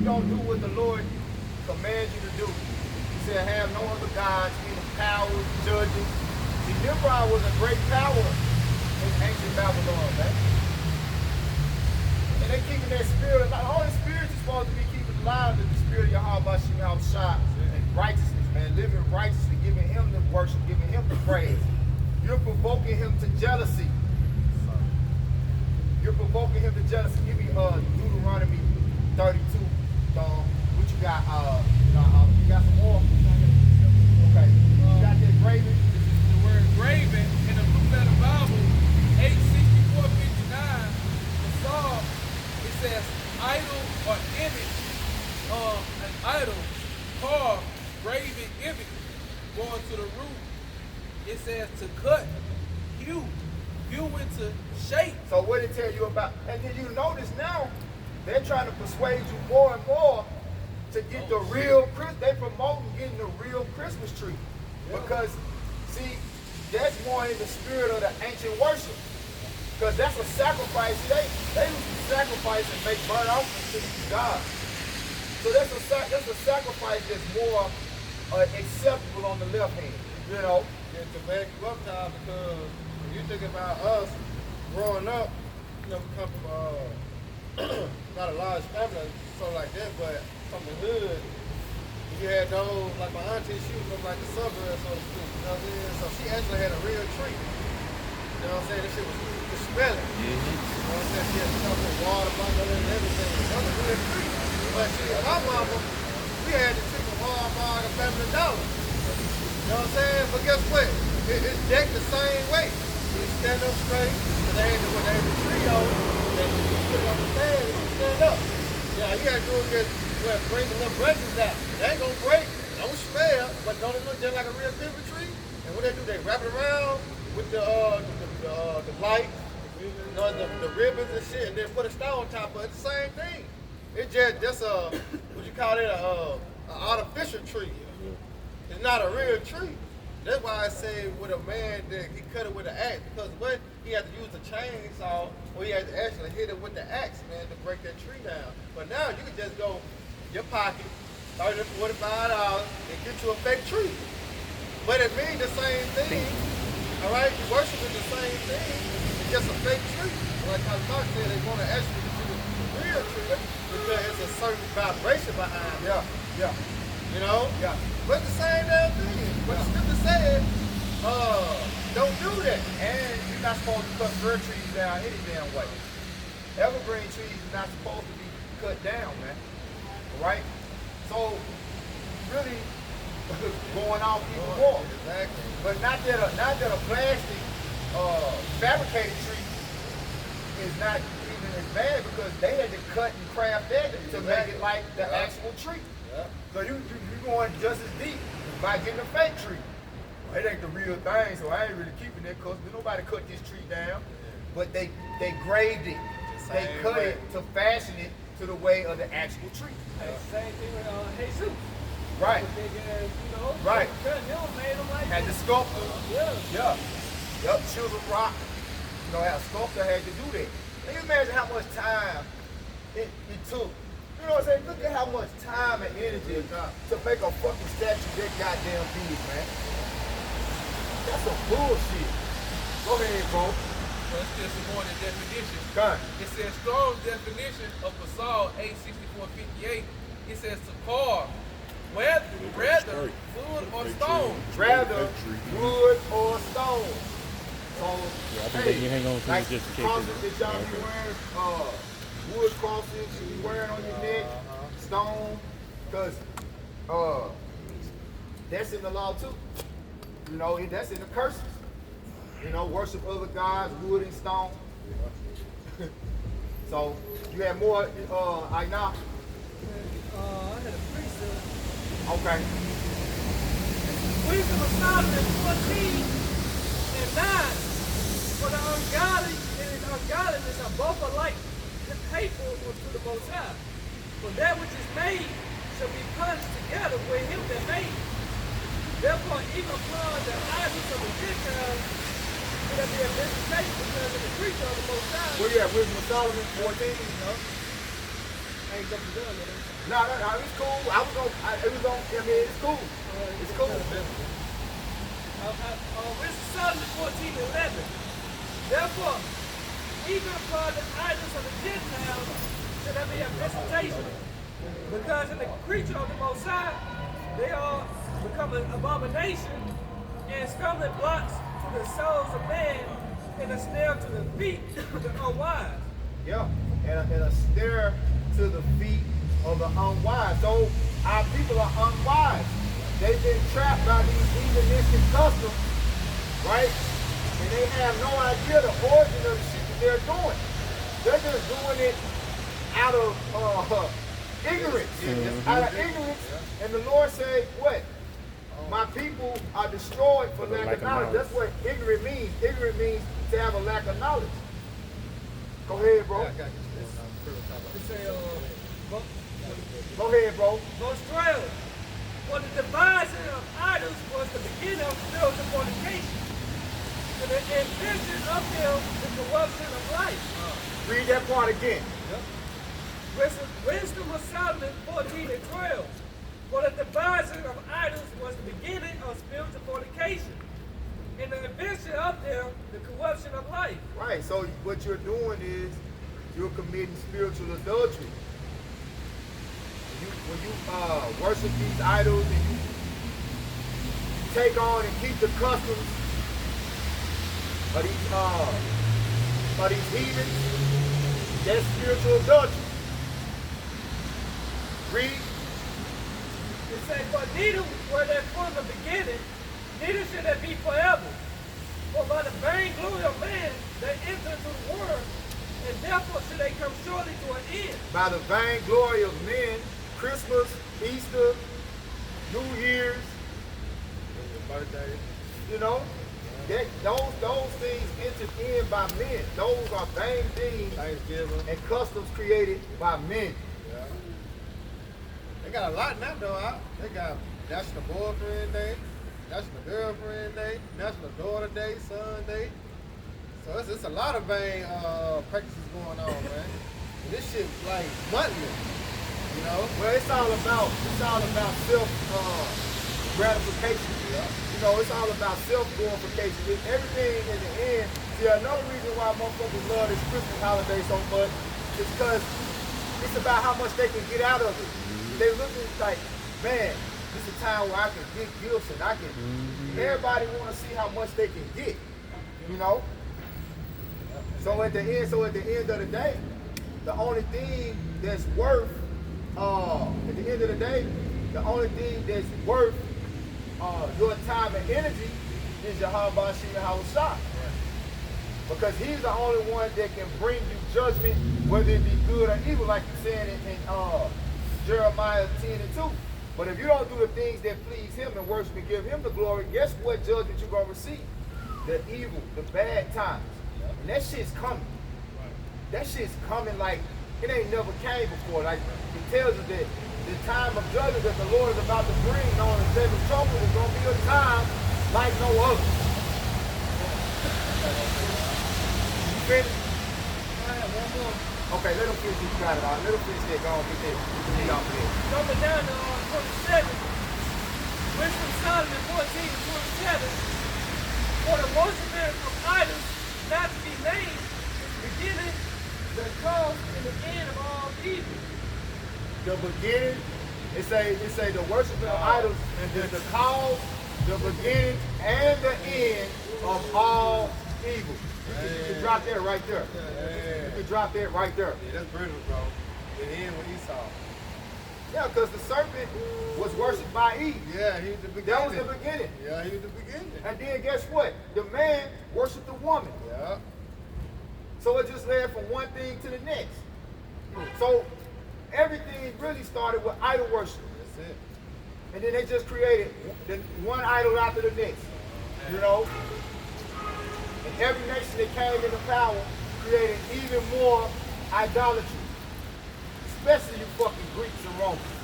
don't do what the Lord commands you to do. He said, have no other gods, meaning powers, judges. See, Nimrod was a great power in ancient Babylon, man. And they keeping that spirit alive. All the spirits are supposed to be keeping alive is the spirit of Yahweh Shem Shah and righteousness, man. Living righteously, giving him the worship, giving him the praise. You're provoking him to jealousy. You're provoking him to jealousy. Give me Deuteronomy 32. What you got? You got some more? Okay. You got that graven? The word graven in the Blue Letter Bible, 864:59, the Psalm, it says idol or image, an idol, carved, graven image, going to the root. It says to cut, hew into shape. So what it tell you about? And then you notice now, they're trying to persuade you more and more to get the real Christmas. They promoting getting the real Christmas tree. Because, see, that's more in the spirit of the ancient worship. Because that's a sacrifice. They used to sacrifice and make burnt offerings to these gods. So that's a sacrifice that's more acceptable on the left hand. You know? And to back you up, Ty, because when you think about us growing up, you know, we come from not a large family, something like that, but from the hood, you had those, like my auntie, she was from like the suburbs, so to speak, you know what I'm saying? So she actually had a real tree. You know what I'm saying? This shit was smelling. You know what I'm saying? She had something, water bottle and everything. That was a real tree. But see, my mama, we had the tree from Walmart and Family Dollar. You know what I'm saying? But guess what? It's decked the same way. You stand up straight, because they had the tree on, and you put it on the stand and you stand up. Yeah, you gotta do is just bring the little branches out. They ain't gonna break, don't smell, but don't it look just like a real Christmas tree? And what they do, they wrap it around with the lights, you know, the ribbons and shit, and then put a star on top of it. It's the same thing. It's just a, what you call it, an artificial tree. It's not a real tree. That's why I say with a man that he cut it with an axe, because what he had to use a chainsaw, or he had to actually hit it with the axe, man, to break that tree down. But now you can just go your pocket, $30 to $45, and get you a fake tree. But it means the same thing. All right, you worship is the same thing. It's just a fake tree. Like how Doc said, they want to actually get you the real tree because it's a certain vibration behind it. Yeah. You know? Yeah. But the same damn thing. But the scripture said, don't do that. And you're not supposed to cut fir trees down any damn way. Evergreen trees are not supposed to be cut down, man. Right? So, really going off even more. Exactly. But not that a plastic fabricated tree is not even as bad, because they had to cut and craft that to make it like the actual tree. Yeah. So you going just as deep by getting a fake tree. Well, it ain't the real thing, so I ain't really keeping it, because nobody cut this tree down. But they graved it. They cut it to fashion it to the way of the actual tree. Same thing with Jesus. Right. Right. Had the sculptor. Yeah. Yup, chisel rock. You know, a sculptor had to do that. Can you imagine how much time it took? You know what I'm saying? Look at how much time and energy to make a fucking statue that goddamn big, man. That's some bullshit. Go ahead, bro. But it's still some more than definition. Done. It says Strong's definition of basalt 864:58. It says to carve, rather wood or stone. Rather wood or stone. So, Yeah, I think they can hang on to like it just in case. crosses that y'all be wearing, wood crosses you be wearing on your neck, stone, because that's in the law too. You know, that's in the curses. You know, worship other gods, wood and stone. So you have more, I know. I had a precept. Okay. Wisdom of Solomon 14 and 9. For the ungodly and his ungodliness are both alike hateful to the Most High. For that which is made shall be punished together with him that made it. Therefore, even upon the idols of the Gentiles, will there be a visitation because of the creature of the Most High. Where you at? Wisdom of Solomon 14, you know? ain't got to done it. No, it's cool. It's cool. It's cool. Wisdom of Solomon 14:11. Therefore, even upon the idols of the Gentiles shall there be a visitation. Because in the creature of the Most High, they are become an abomination and stumbling blocks to the souls of man and a snare to the feet of the unwise. Yeah, and a snare to the feet of the unwise. So our people are unwise. They've been trapped by these heathenistic customs, right? And they have no idea the origin of the shit that they're doing. They're just doing it out of ignorance. Out of ignorance. And the Lord said, what? My people are destroyed for lack of knowledge. That's what ignorant means. Ignorant means to have a lack of knowledge. Go ahead, bro. Go ahead, bro. Verse 12. For the devising of idols was the beginning of spiritual fornication. And the invention of them the corruption of life. Read that part again. Wisdom of Solomon 14:12. For the devising of idols was the beginning of spiritual fornication. And the invention of them the corruption of life. Right, so what you're doing is you're committing spiritual adultery. When you worship these idols and you take on and keep the customs of these heathens, that's spiritual adultery. Read. It says, for neither were they from the beginning, neither should they be forever. For by the vain glory of man, they enter into the world, and therefore should they come surely to an end. By the vain glory of men, Christmas, Easter, New Year's, you know, those things entered in by men. Those are vain things and customs created by men. Yeah. They got a lot now, though. They got National Boyfriend Day, National Girlfriend Day, National Daughter Day, Son Day. So it's a lot of vain practices going on, man. And this shit like monthly, you know. Well, it's all about self gratification. Yeah. You know, it's all about self glorification. Everything in the end. See, another reason why motherfuckers love this Christmas holiday so much is because it's about how much they can get out of it. They looking like, man, this is a time where I can get gifts and I can. Everybody want to see how much they can get. You know. So at the end of the day, the only thing that's worth at the end of the day, the only thing that's worth your time and energy is Yahweh Shai. Because he's the only one that can bring you judgment, whether it be good or evil, like you said in Jeremiah 10:2. But if you don't do the things that please him and worship and give him the glory, guess what judgment you're going to receive? The evil, the bad times. And that shit's coming. That shit's coming like it ain't never came before. Like it tells us that the time of judgment that the Lord is about to bring, known as seven trumpets, is going to be a time like no other. You finished? I have one more. Okay, let him finish. You got it all. Let him finish that. Go on, get that. Get off of there. Jumping down to 27. Wisdom of Solomon 14:27. For the worshipers of idols not to be named is the beginning, the cause, and the end of all evil. The beginning, it say the worship of idols is the cause, the beginning, and the end of all evil. You can drop that right there. You can drop that right there. Yeah, that's brutal, bro. The end with Esau. Yeah, because the serpent was worshipped by Eve. Yeah, he was the beginning. That was the beginning. Yeah, he was the beginning. And then guess what? The man worshipped the woman. Yeah. So it just led from one thing to the next. So everything really started with idol worship. That's it. And then they just created one idol after the next. You know? And every nation that came into power created even more idolatry. Especially you fucking Greeks and Romans.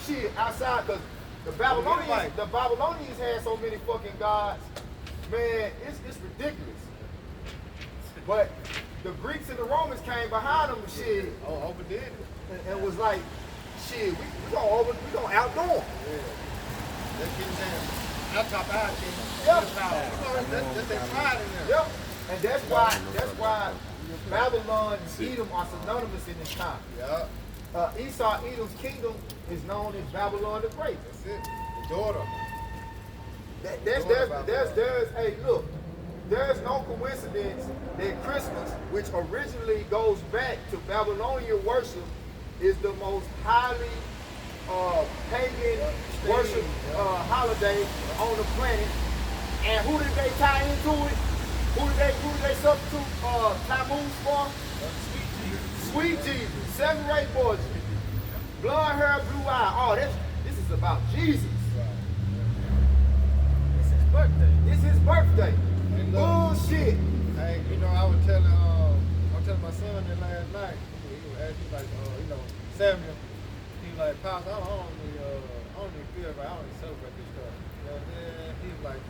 Shit, outside, because the Babylonians had so many fucking gods. Man, it's ridiculous. But the Greeks and the Romans came behind them and shit, Oh, overdid it. and was like, shit, we gonna outdo them. Yeah. Let's get them. I'll top our king. Yeah. That's their pride in there. Yep. And that's why Babylon and Edom are synonymous in this time. Yeah. Esau, Edom's kingdom is known as Babylon the Great. That's it. The daughter. Hey, look, there's no coincidence that Christmas, which originally goes back to Babylonian worship, is the most highly pagan worship holiday on the planet. And who did they tie into it? Who did they substitute Tammuz for? Sweet Jesus. 7 great boys. Blonde hair, blue eye. Oh, this is about Jesus. It's his birthday. It's his birthday. And look, Bullshit. hey, you know, I was telling my son that last night. He was asking like, Samuel. He was like, Pops, I don't even feel right. I don't even celebrate this stuff. You know what I'm saying? He was like,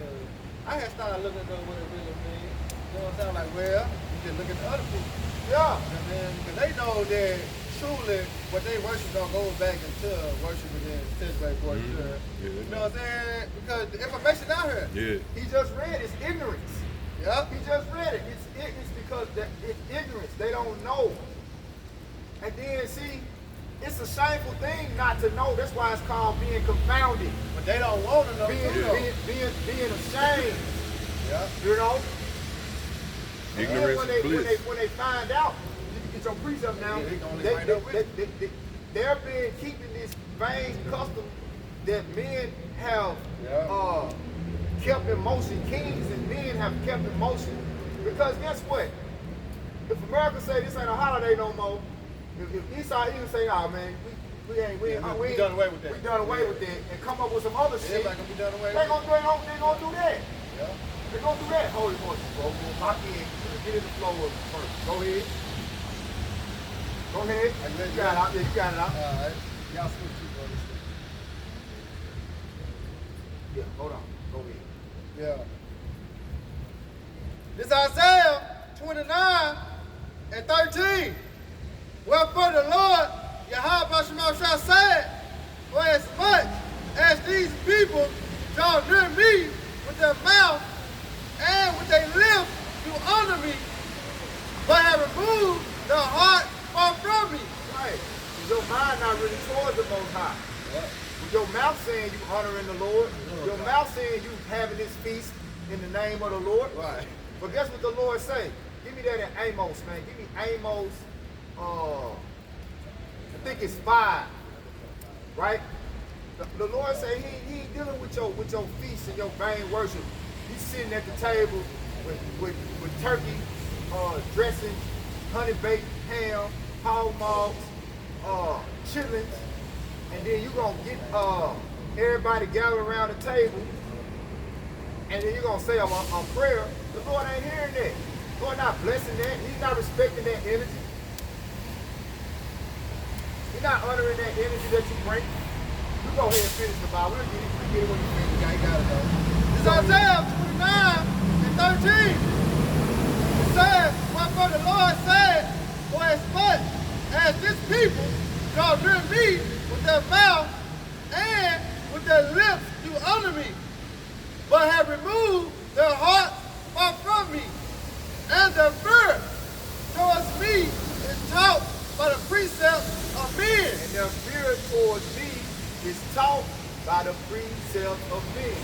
I had started looking at what it really means. You know what I'm saying? Like, well, you just look at the other people. Yeah. And then, because they know that truly what they worship don't go back into worship within 10th grade boy. Yeah. You know what I'm saying? Because the information out here. Yeah. He just read it's ignorance. Yep. He just read it. It's ignorance because it's ignorance. They don't know. And then see, it's a shameful thing not to know. That's why it's called being confounded. But they don't want to know. Being ashamed. Yeah. You know? And then Ignorance when is bliss. when they find out, you can get your precept now. Yeah, they gonna wind up with They're been keeping this vain custom that men have kept in motion. Kings and men have kept in motion. Because guess what? If America say this ain't a holiday no more, if Esau even say, oh man, we done away with that. We done away with that, and come up with some other shit. Everybody gonna be done away They with gonna do that. Yeah. They gonna do that. Holy Moses, bro. Lock in. Get in the flow of it first. Go ahead. Go ahead. You got it out. Yeah, you got it out. All right. Y'all switch to brother. Yeah, hold on. Go ahead. Yeah. This Isaiah 29 and 13. Wherefore the Lord, Yahweh Shemashah said, for as much as these people draw near me with their mouth and with their lips to honor me, but have removed their heart far from me. Right. Is your mind not really towards the Most High? Yeah. With your mouth saying you honoring the Lord, your mouth saying you having this feast in the name of the Lord. Right. But guess what the Lord say? Give me that in Amos, man. Give me Amos, I think it's 5, right? The Lord say he ain't dealing with your feast and your vain worship. He's sitting at the table with turkey, dressing, honey baked ham, hog mogs, chitlins, and then you're gonna get everybody gathered around the table, and then you're gonna say a prayer. The Lord ain't hearing that. The Lord not blessing that. He's not respecting that energy. He's not honoring that energy that you bring. You go ahead and finish the Bible. We'll get it when you finish. You got it though. This Isaiah 29 and 13. It says, wherefore the Lord said, for as much as this people draw near me with their mouth and with their lips to honor me, but have removed their hearts far from me, and their fear towards me is taught by the precepts of men. And their fear towards me is taught by the precepts of men.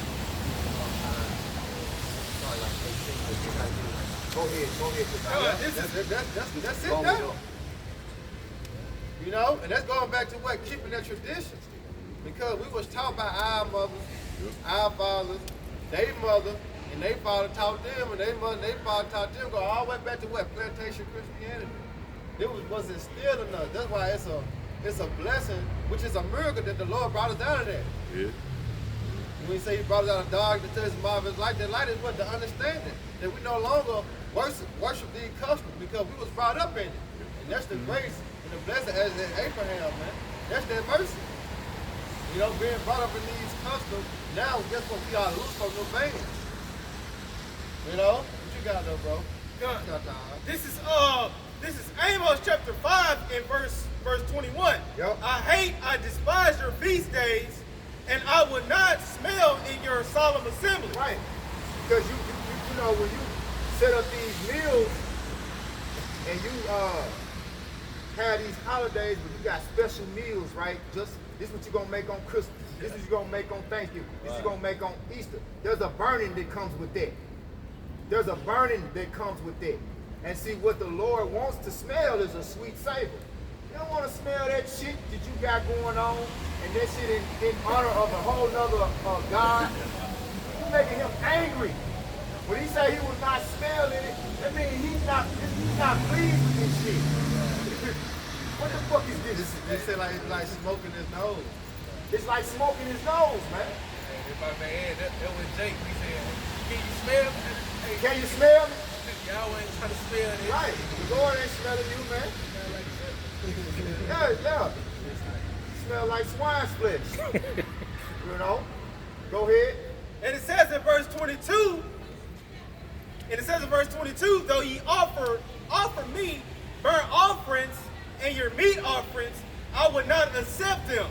Go ahead. That's it now. You know, and that's going back to what? Keeping that tradition. Because we was taught by our mothers, our fathers, their mother, and they father taught them, and their mother and their father taught them. Go all the way back to what? Plantation Christianity. It was instilled in us. That's why it's a blessing, which is a miracle that the Lord brought us out of that. Yeah. When he say he brought us out of darkness to his marvelous light, that light is what? The understanding that we no longer worship these customs because we was brought up in it. And that's the grace and the blessing as in Abraham, man. That's that mercy. You know, being brought up in these customs, now guess what? We are loose from the veins. You know? What you got though, bro? God. Got time. This is Amos chapter 5 and verse 21. Yep. I despise your feast days, and I would not smell in your solemn assembly. Right. Because you know, when you set up these meals and you have these holidays where you got special meals, right? Just this is what you're gonna make on Christmas. This is what you're gonna make on Thanksgiving. This is what you're gonna make on Easter. There's a burning that comes with that. There's a burning that comes with that. And see, what the Lord wants to smell is a sweet savor. You don't want to smell that shit that you got going on and that shit in honor of a whole nother God. You're making him angry. When he say he will not smell in it, that means he's not pleased with this shit. What the fuck is this? They say like it's like smoking his nose. It's like smoking his nose, man. Hey, if I may add, that was Jake. He said, "Can you smell me?" Hey, Can you smell me? y'all ain't trying to smell this. Right. The Lord ain't smelling you, man. Yeah. Smell like swine's flesh. You know? Go ahead. And it says in verse 22, though ye offer me burnt offerings and your meat offerings, I would not accept them.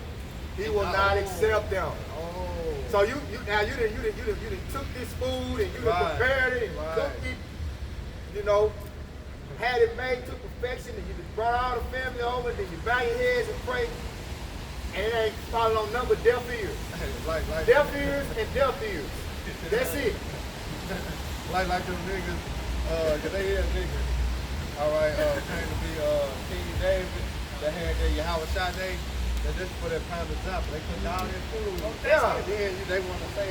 He will not accept them. Oh. So you done took this food and you done Right. prepared it and Right. cooked it, you know, had it made to perfection, and you just brought all the family over, and then you bow your heads and pray, and it ain't falling on number deaf ears. like Deaf ears and deaf ears. That's it. like them niggas, cause they is niggas. All right, claim to be King David. They had their Yahweh Shade. They just for their pound of drop. They put down their food. Yeah. And then they want to say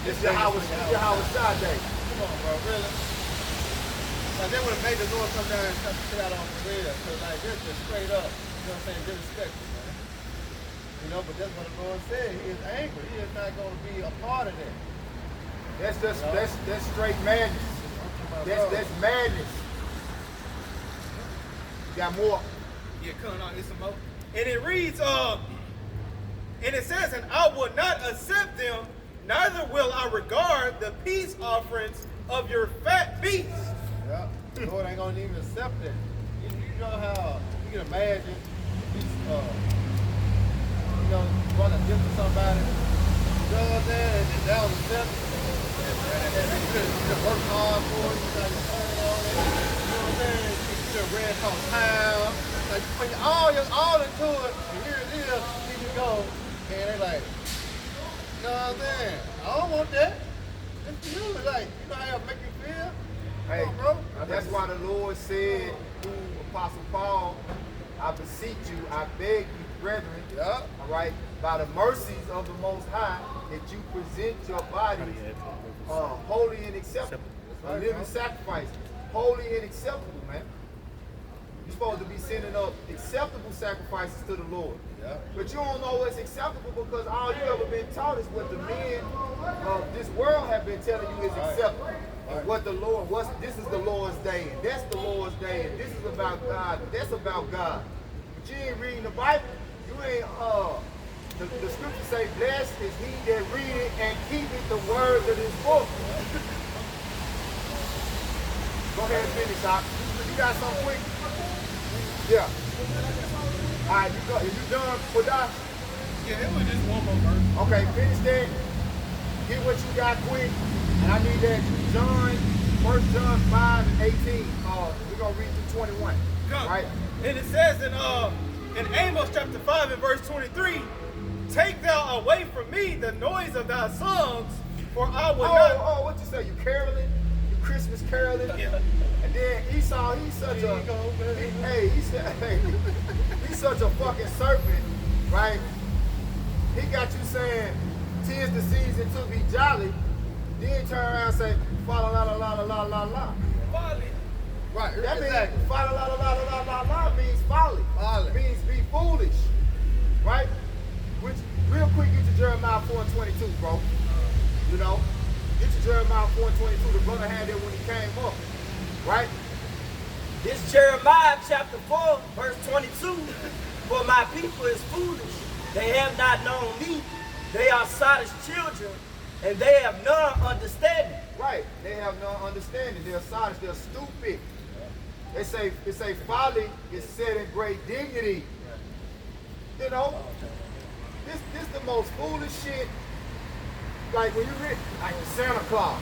It's Yahweh Shade. Come on, bro, really? Like they would have made the Lord come down and cut the shit out on the real. So like this is straight up, you know what I'm saying, disrespectful, man. You know, but that's what the Lord said. He is angry. He is not going to be a part of that. That's straight madness. That's madness. Got more. Yeah, coming on, it's some more. And it reads, and it says, and I will not accept them, neither will I regard the peace offerings of your fat beasts. Yeah. The Lord ain't gonna even accept it. You know how you can imagine these run a gift to somebody, you know what I'm saying, and that was accept it. And you could work hard for it, you got your phone on it, you know what I'm saying? You could have ran some time, like you put all into it, and here it is, here you go, and they like, you know what I'm saying? I don't want that. It's for you, like, you know how it make you feel? Hey, Bro. that's why the Lord said through Apostle Paul, I beseech you, I beg you, brethren, Yeah. all right, by the mercies of the Most High, that you present your bodies holy and acceptable, a living sacrifice, holy and acceptable, man. You're supposed to be sending up acceptable sacrifices to the Lord. Yeah. But you don't know what's acceptable because all you ever been taught is what the men of this world have been telling you is acceptable. And what the Lord, this is the Lord's day, and that's the Lord's day, and this is about God, and that's about God. But you ain't reading the Bible, you ain't, the scriptures say, blessed is he that readeth and keepeth the words of this book. Go ahead and finish, Doc. You got something quick? Yeah. All right, you done for Doc? Yeah, it was just one more verse. Okay, finish that. Get what you got quick. And I need that John, 1 John 5 and 18. We're going to read through 21. Come. Right? And it says in Amos chapter 5 and verse 23, take thou away from me the noise of thy songs, for I will not. Oh, what you say? You caroling? You Christmas caroling? Yeah. And then Esau, he's such a, he's such a fucking serpent, right? He got you saying, 'tis the season to be jolly. Then turn around and say, fa la la la la la la la. Folly. Right. That exactly. means fa la la la la la la means folly. Folly. Means be foolish. Right? Which real quick get to Jeremiah 4:22, bro. You know? Get to Jeremiah 4:22. The brother had that when he came up. Right? This Jeremiah chapter 4, verse 22. For my people is foolish. They have not known me. They are Sodom's children. and they have none understanding. Right. They have no understanding. They're silent. They're stupid. They say folly is set in great dignity. You know, this the most foolish shit. Like when you read like Santa Claus.